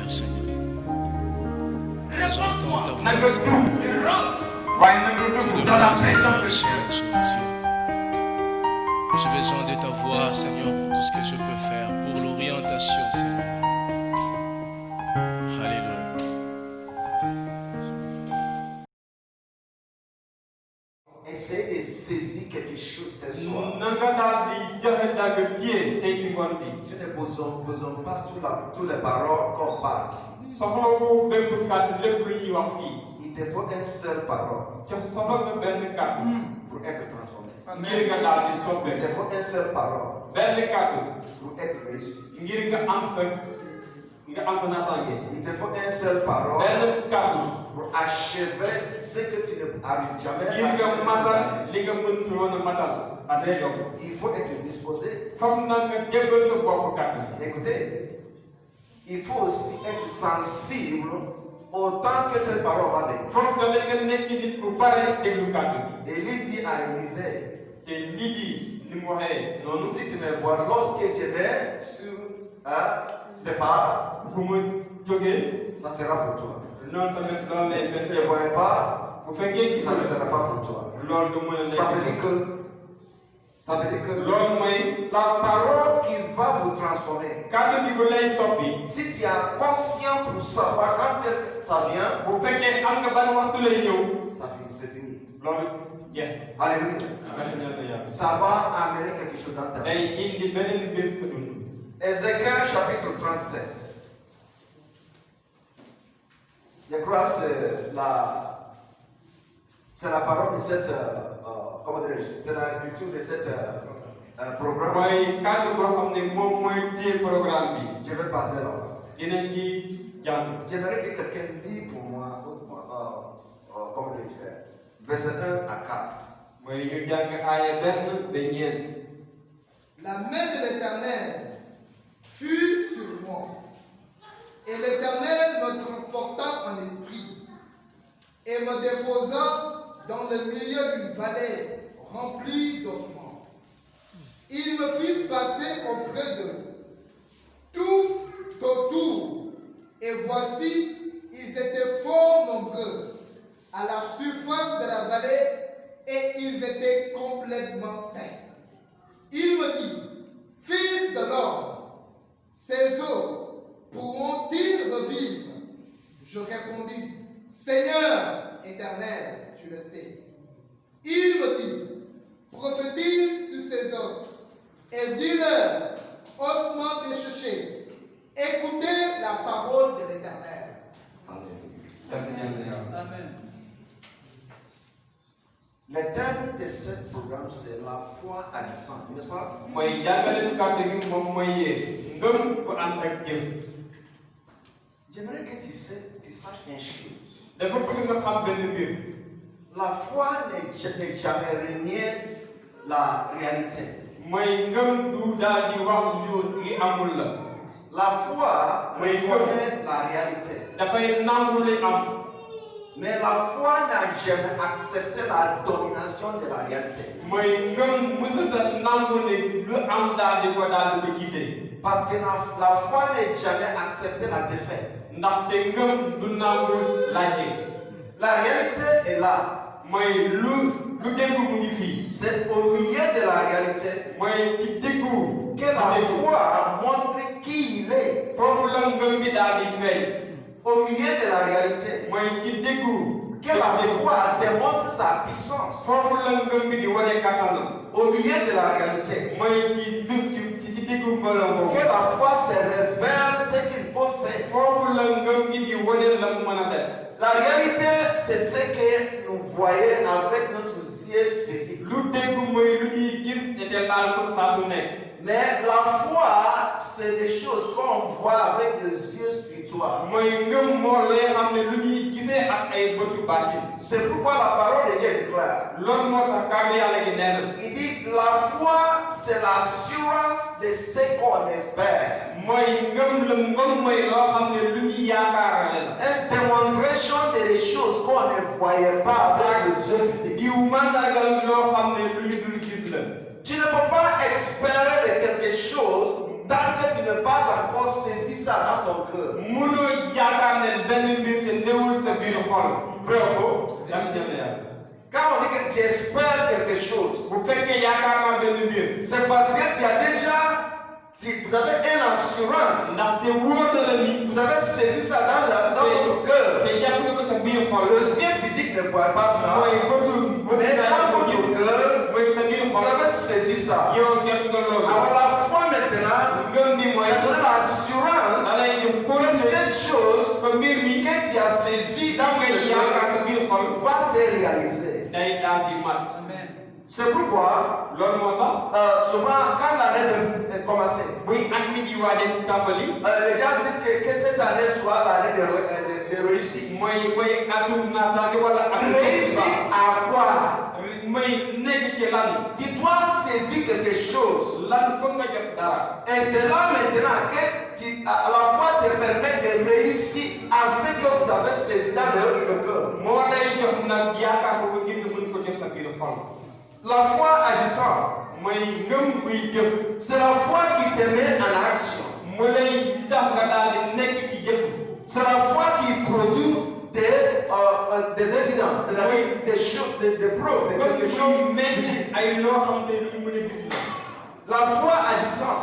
prière, Seigneur. Nous entendons ta voix, Seigneur. Tout dans la demande, présence de Seigneur, Dieu. J'ai besoin de ta voix, Seigneur, pour tout ce que je peux faire, pour l'orientation, Seigneur. Alléluia. Essayez de saisir quelque chose ce soir. Tu ne besoin pas toutes les paroles qu'on parle ici. Il te faut une seule parole pour être transformé. Il te faut une seule parole pour être réussi. Il te faut une seule parole pour achever ce que tu n'arrives jamais à achever. Il faut être disposé. Écoutez, il faut aussi être sensible autant que cette parole va venir. Élie dit à Élisée, si tu me vois lorsque tu es sur le pas, ça sera pour toi. Mais si tu ne le vois pas, ça ne sera pas pour toi. Ça veut dire que la parole qui va vous transformer, si tu es conscient pour savoir quand est-ce que ça vient, c'est fini. Alléluia. Ça va amener quelque chose dans ta vie. Ézéchiel chapitre 37. Je crois que c'est la parole de cette, comment dirais-je, c'est la culture de cette programme. Je vais passer là-bas. J'aimerais que quelqu'un lit pour moi, comment dirais-je, verset 1 à 4. La main de l'Éternel fut sur moi, et l'Éternel me transporta en esprit, et me déposa dans le milieu d'une vallée remplie d'ossements. Il me fit passer auprès d'eux, tout autour, et voici, ils étaient fort nombreux à la surface de la vallée, et ils étaient complètement secs. Il me dit, fils de l'homme, ces eaux pourront-ils revivre? Je répondis, Seigneur éternel, tu le sais. Il me dit, prophétise sur ces os et dis-leur, ossements desséchés, écoutez la parole de l'Éternel. Alléluia. Amen. Le thème de ce programme, c'est la foi agissante, n'est-ce pas? J'aimerais que tu saches une chose. La foi n'est jamais renier la réalité. La foi reconnaît la réalité. Mais la foi n'a jamais accepté la domination de la réalité. Parce que la foi n'a jamais accepté la défaite. La réalité est là. C'est au milieu de la réalité que la foi montre qui il est. Au milieu de la réalité que la foi démontre sa puissance. Au milieu de la réalité que la foi se révèle ce qu'il peut faire. La réalité, c'est ce que nous voyons avec notre yeux physique. Mais la foi, c'est des choses qu'on voit avec les yeux spirituels. C'est pourquoi la parole de Dieu déclare. Il dit la foi, c'est l'assurance de ce qu'on espère. Une démonstration des choses qu'on ne voyait pas avec les yeux physiques. Tu ne peux pas espérer de quelque chose tant que tu n'as pas encore saisi ça dans ton cœur. Vrai ou faux? Quand on dit que tu espères quelque chose, c'est parce que tu as déjà, vous avez une assurance. Vous avez saisi ça dans votre cœur. Le ciel physique ne voit pas ça. Mais dans votre cœur, vous avez saisi ça. Alors la foi maintenant, il a donné l'assurance que cette chose que tu as saisi dans le cœur va se réaliser. C'est pourquoi, souvent, quand l'année est commencée, les gens disent que cette année soit l'année de réussite. Réussir à quoi? Tu dois saisir quelque chose. Et c'est là maintenant que à la fois te permet de réussir à ce que vous avez saisi dans le cœur. La foi agissant, c'est la foi qui te met en action. C'est la foi qui produit des évidences, c'est-à-dire des choses, des preuves, de quelque chose visible. La foi agissant,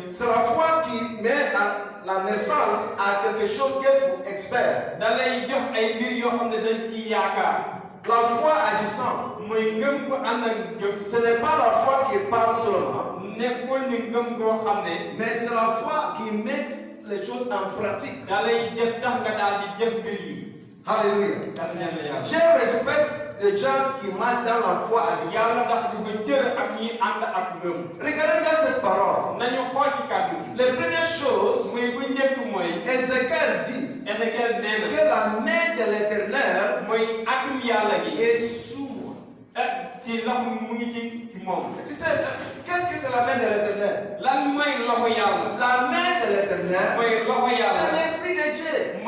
c'est la foi qui met la naissance à quelque chose qu'il faut expert. La foi agissant, ce n'est pas la foi qui parle seulement, mais c'est la foi qui met les choses en pratique. Alléluia. Je respecte les gens qui marchent dans la foi agissante. Regardez dans cette parole. Les premières choses, Ézéchiel dit que la main de l'Éternel est sous moi. Tu sais, qu'est-ce que c'est la main de l'Éternel? La main de l'Éternel, c'est l'Esprit de Dieu. Et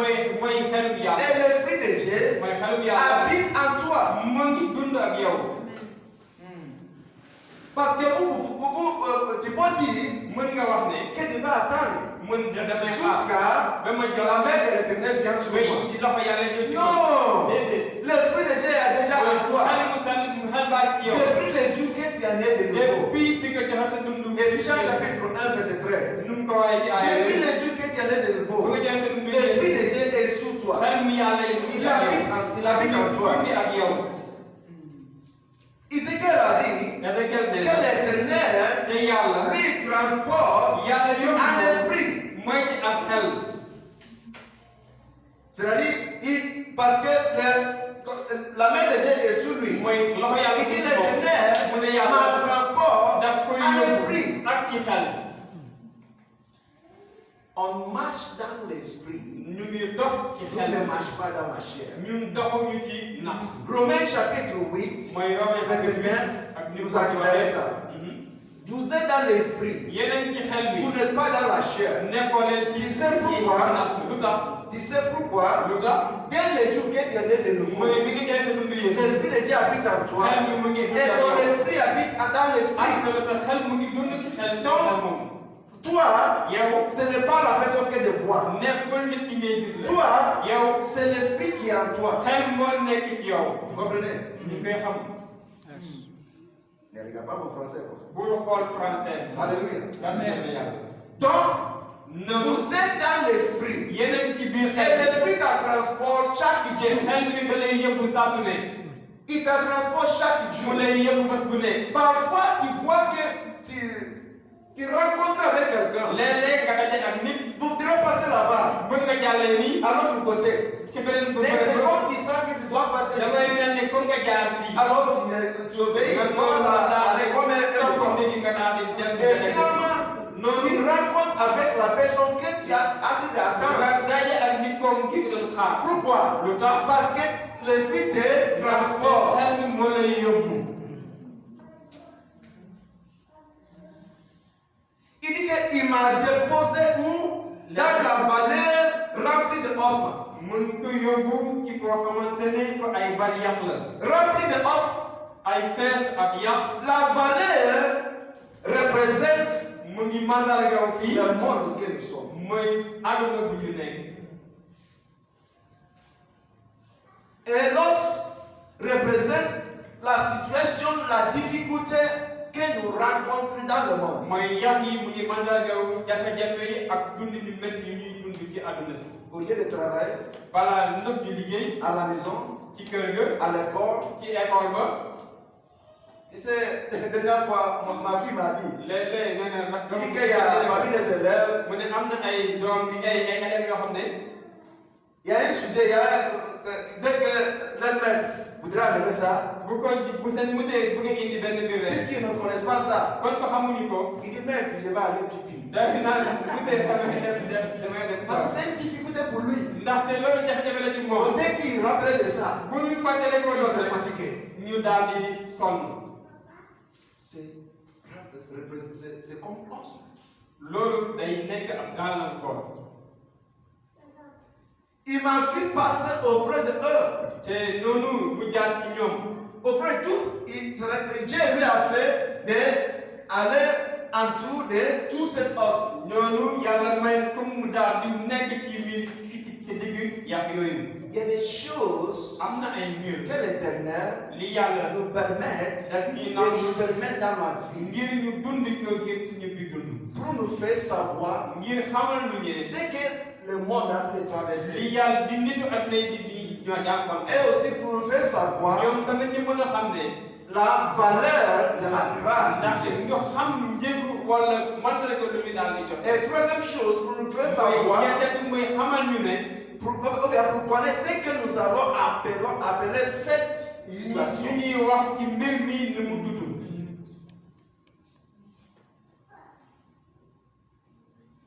l'Esprit de Dieu habite en toi. Parce que tu peux dire que tu vas attendre jusqu'à la main de l'Éternel vient sur moi. Non! L'Esprit de Dieu est déjà en toi. Depuis le jour que tu en es de nouveau. Éphésiens chapitre 1, verset 13. Depuis le jour que tu en es de nouveau, l'Esprit de Dieu est sous toi. Il habite en toi. Ézéchiel a dit que l'Éternel lui transporte en esprit. C'est-à-dire, parce que la main de Dieu est sur lui. Il dit l'Éternel m'a transporte en esprit. On marche dans l'esprit. On ne marche pas dans la chair. Romains chapitre 8, verset 9, nous a déclaré ça. Vous êtes dans l'esprit. Vous n'êtes pas dans la chair. Tu sais pourquoi? Tu sais pourquoi? Dès le jour que tu es né de nouveau, l'Esprit de Dieu habite en toi. Et ton esprit habite dans l'esprit. Donc, toi, ce n'est pas la personne que je vois. Toi, c'est l'esprit qui est en toi. Vous comprenez? Ne regarde pas mon français. Alléluia. Donc, vous êtes dans l'esprit. Et l'esprit te transporte chaque jour. Il te transporte chaque jour. Parfois, tu vois que tu rencontres avec quelqu'un. Vous voudrez passer là-bas. À l'autre côté. Mais c'est comme tu sens que tu dois passer ici. Alors tu obéis. Tu commences à aller comme un. Et finalement, tu rencontres avec la personne que tu as envie d'attendre. Pourquoi? Parce que l'esprit te transporte. Il dit qu'il m'a déposé où? Dans la vallée remplie de ossements. Remplie de ossements. La vallée représente le monde auquel nous sommes. Et l'os représente la situation, la difficulté que nous rencontrons dans le monde. Au lieu de travailler, à la maison, à l'école. Tu sais, la dernière fois, ma fille m'a dit, il dit qu'il y a parmi les élèves, il y a un sujet, dès que l'un maître voudrait amener ça, puisqu'ils ne connaissent pas ça, il dit, maître, je vais aller pipi. Parce que c'est une difficulté pour lui. Dès qu'il rappelle de ça, il s'est fatigué. C'est comme os. Il m'a fait passer auprès de eux. Auprès de tout, Dieu lui a fait d'aller en dessous de tout cet os. Il y a des choses que l'Éternel nous permet dans la vie pour nous faire savoir ce que le monde est en train de traverser. Et aussi pour nous faire savoir la valeur de la grâce. Et troisième chose, pour nous faire savoir, pour connaître ce que nous allons appeler cette situation.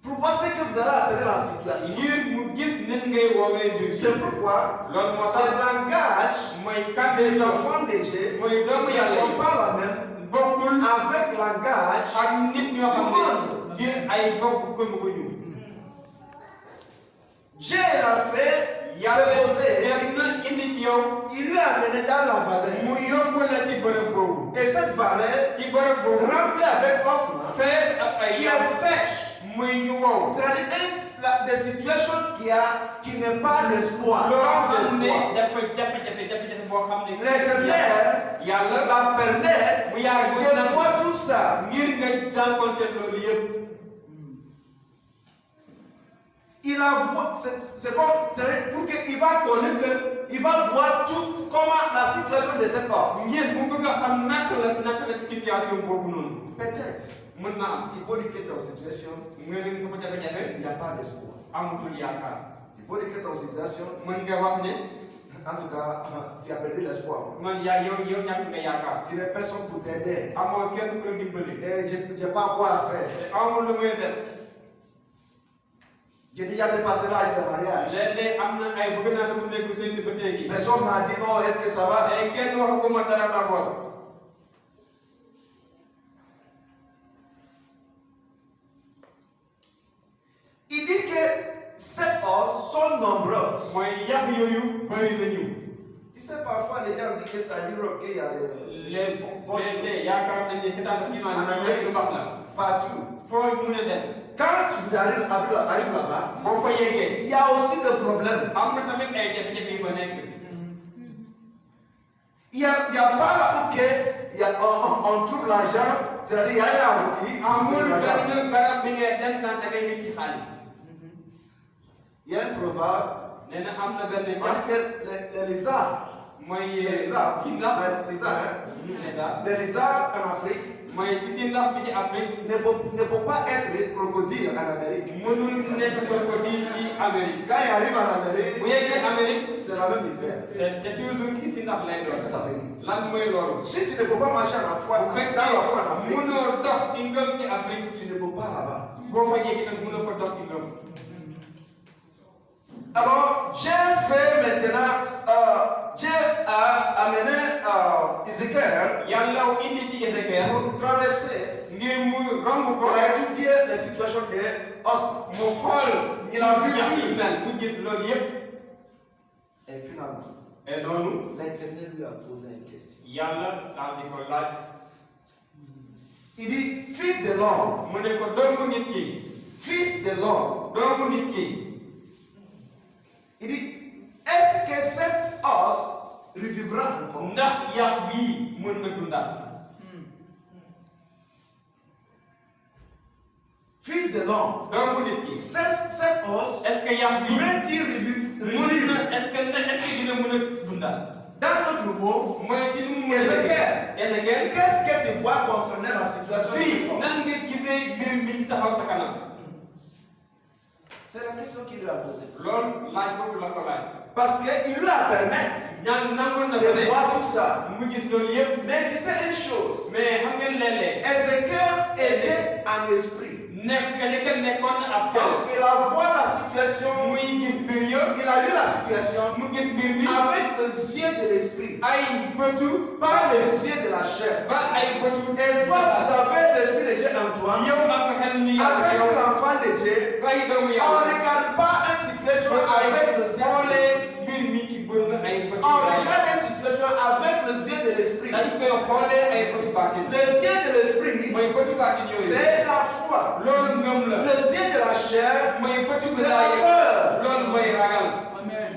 Pour voir ce que vous allez appeler la situation. C'est pourquoi le langage des enfants de Dieu ne sont pas la même avec le langage du monde. Dieu l'a fait reposer. Il lui a amené dans la vallée. Et cette vallée, remplie avec ossements, qui est sèche. C'est-à-dire des situations qui n'est pas d'espoir, sans espoir. L'Éternel la permet de voir tout ça. Il a c'est comme pour qu'il va connaître il va voir tout comment la situation de cet os. Peut-être. Si vous dites que ton situation, il n'y a pas d'espoir. Si vous dites que ton situation, en tout cas, tu as perdu l'espoir. Tu n'as personne pour t'aider. Et je n'ai pas quoi faire. J'ai déjà dépassé l'âge de mariage. Personne m'a dit non, est-ce que ça va? Il dit que ces os sont nombreux. Tu sais, parfois les gens disent que c'est en Europe qu'il y a des partout. Quand vous arrivez là-bas, il y a aussi des problèmes. Il n'y a pas là où on trouve l'argent, c'est-à-dire il y a une arbre qui il y a un proverbe, on dit que les lézards, les lézards en Afrique ne peut pas être crocodile en Amérique. Quand il arrive en Amérique, c'est la même misère. Qu'est-ce que ça veut dire? Si tu ne peux pas marcher dans la foi en Afrique, tu ne peux pas là-bas. Alors, Dieu fait maintenant, Dieu a amené Ézéchiel pour traverser, pour étudier les situations de os. Il a vu tout. Et finalement, l'Éternel lui a posé une question. Il dit fils de l'homme. Fils de l'homme. Il dit, est-ce que cet os revivra encore? Fils de l'homme. Cet os pourrait-il revivre? Dans d'autres mots, Ézéchiel, qu'est-ce que tu vois concernant la situation? C'est la question qu'il lui a posée. Parce qu'il lui a permis de voir tout ça. Mais tu sais une chose. Ézéchiel était en esprit. Il a vu la situation. Il a vu la situation avec les yeux de l'esprit. Pas les yeux de la chair. Et toi, vous avez l'esprit de Dieu en toi. Avec l'enfant de Dieu, on ne regarde pas une situation avec les yeux. On regarde une situation avec les yeux de l'esprit. Les yeux de l'esprit, c'est la foi. Les yeux de la chair, c'est la peur. Amen.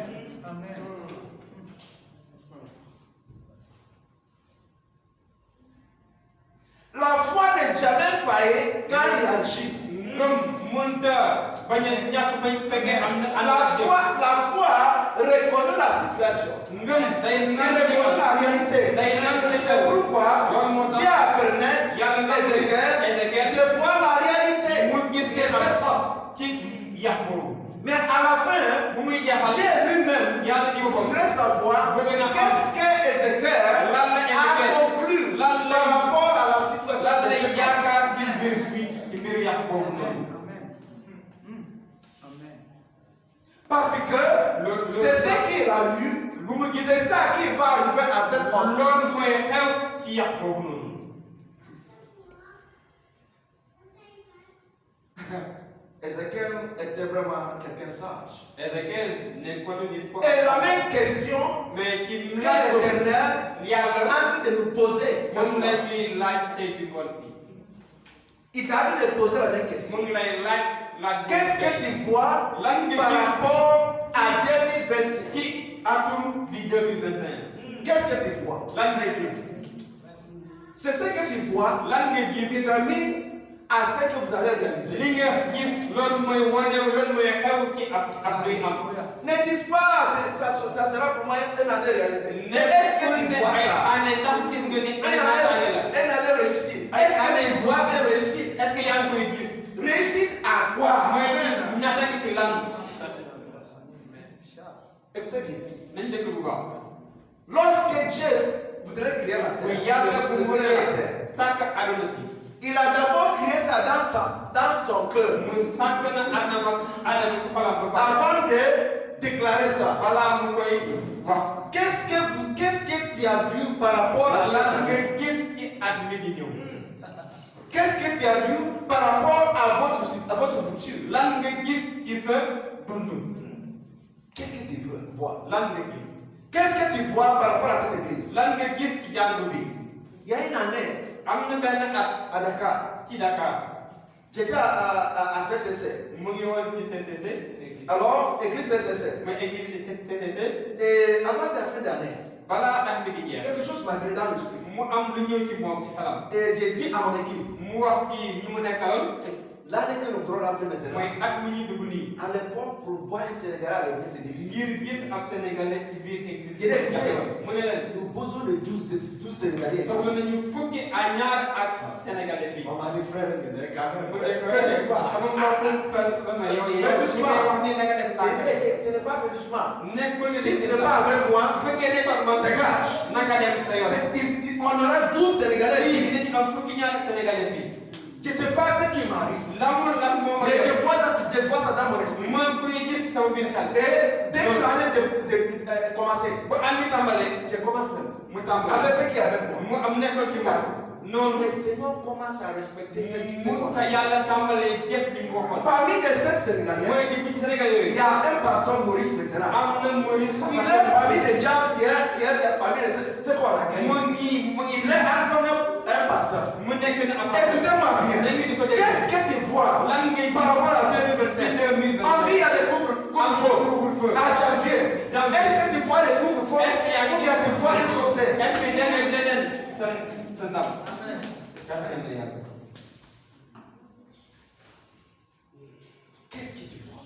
La foi n'est jamais faillie quand il agit. La foi reconnaît la situation. Il reconnaît la réalité. C'est pourquoi Dieu a permis à Ézéchiel de voir la réalité de cette os. Mais à la fin, Dieu lui-même voudrait savoir qu'est-ce que Ézéchiel a conclu par rapport à la situation de cette os. Parce que c'est ce qu'il a vu, c'est ça qui va arriver à cette os. Ézéchiel était vraiment quelqu'un sage. Et la même question que l'Éternel est en train de nous poser. Il t'a envie de poser la même question. Qu'est-ce que tu vois par rapport à 2021? Qu'est-ce que tu vois? C'est ce que tu vois qui détermine à ce que vous allez réaliser. Ne dis pas, ça sera pour moi une année réalisée. Est-ce que tu vois ça? Une année réussie. Est-ce que tu vois une réussite? Réussite à quoi? Écoutez bien. Lorsque Dieu voudrait créer la terre, il a d'abord créé ça dans son cœur. Avant de déclarer ça. Qu'est-ce que tu as vu par rapport à ça? Qu'est-ce que tu as vu par rapport à votre futur? Qu'est-ce que tu veux voir? Qu'est-ce que tu vois par rapport à cette église? Il y a une année à Dakar. J'étais à CCC. Alors, église CCC. Et avant la fin d'année, quelque chose m'a venu dans l'esprit. Et j'ai dit à mon équipe, l'année que nous ferons rentrer maintenant, à l'époque, pour voir un Sénégalais à l'église, c'est difficile. Nous posons les 12 Sénégalais ici. On m'a dit frère, fais doucement. Ce n'est pas fait doucement. Si tu n'es pas avec moi, dégage. On aura 12 Sénégalais ici. Je ne sais pas ce qui m'arrive. Mais je vois ça dans mon esprit. Et dès que l'année a commencé, je commence même. Avec ce qui est avec moi. Non, le Seigneur commence à respecter ce qui s'est passé. Parmi les 16 Sénégalais, il y a un pasteur Maurice maintenant. Il est parmi les gens qui est parmi les 16 qu'on a gagné. Il est un pasteur. pasteur. Écoutez-moi bien. Qu'est-ce que tu vois par rapport à 2021? On dit il y a des couvre-feux à janvier. Est-ce que tu vois les couvre-feux ou bien tu vois les sorciers? Qu'est-ce que tu vois?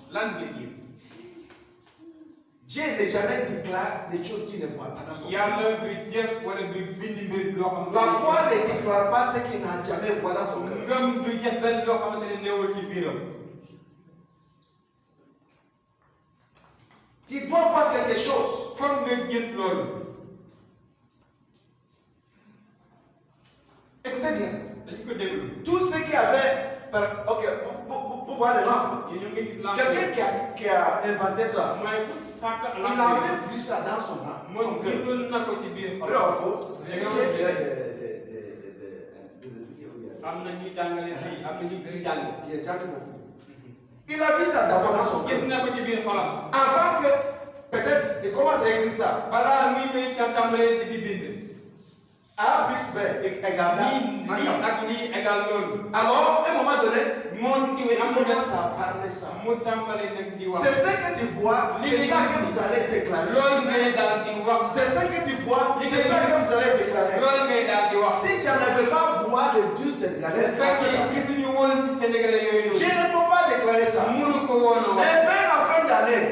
Dieu n'est jamais déclaré des choses qu'il ne voit pas dans son cœur. La foi ne déclare pas ce qu'il n'a jamais vu dans son cœur. Tu dois voir quelque chose. Écoutez bien. Tout ce qui avait. Ok, pour voir les lampes. Quelqu'un qui a inventé ça. Il avait vu ça dans son âme. Vrai ou faux? Il a vu ça d'abord dans son cœur. Avant que peut-être il commence à écrire ça. A plus B égale alors, à un moment donné, il commence à parler ça. C'est ce que tu vois, c'est ça que vous allez déclarer. C'est ce que tu vois, c'est ça que vous allez déclarer. Si tu n'avais pas voir le Dieu sénégalais, je ne peux pas déclarer ça. Mais vers la fin d'année,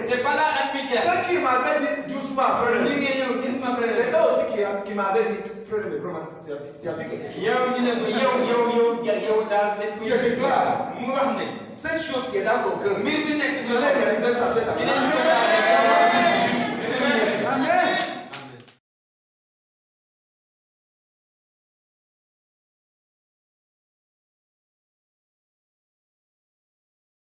ce qui m'avait dit doucement, frère, c'est toi aussi qui m'avait dit, frère, mais vraiment, tu as vu quelque chose. Je déclare, cette chose qui est dans ton cœur, tu allais réaliser ça cette année. Amen.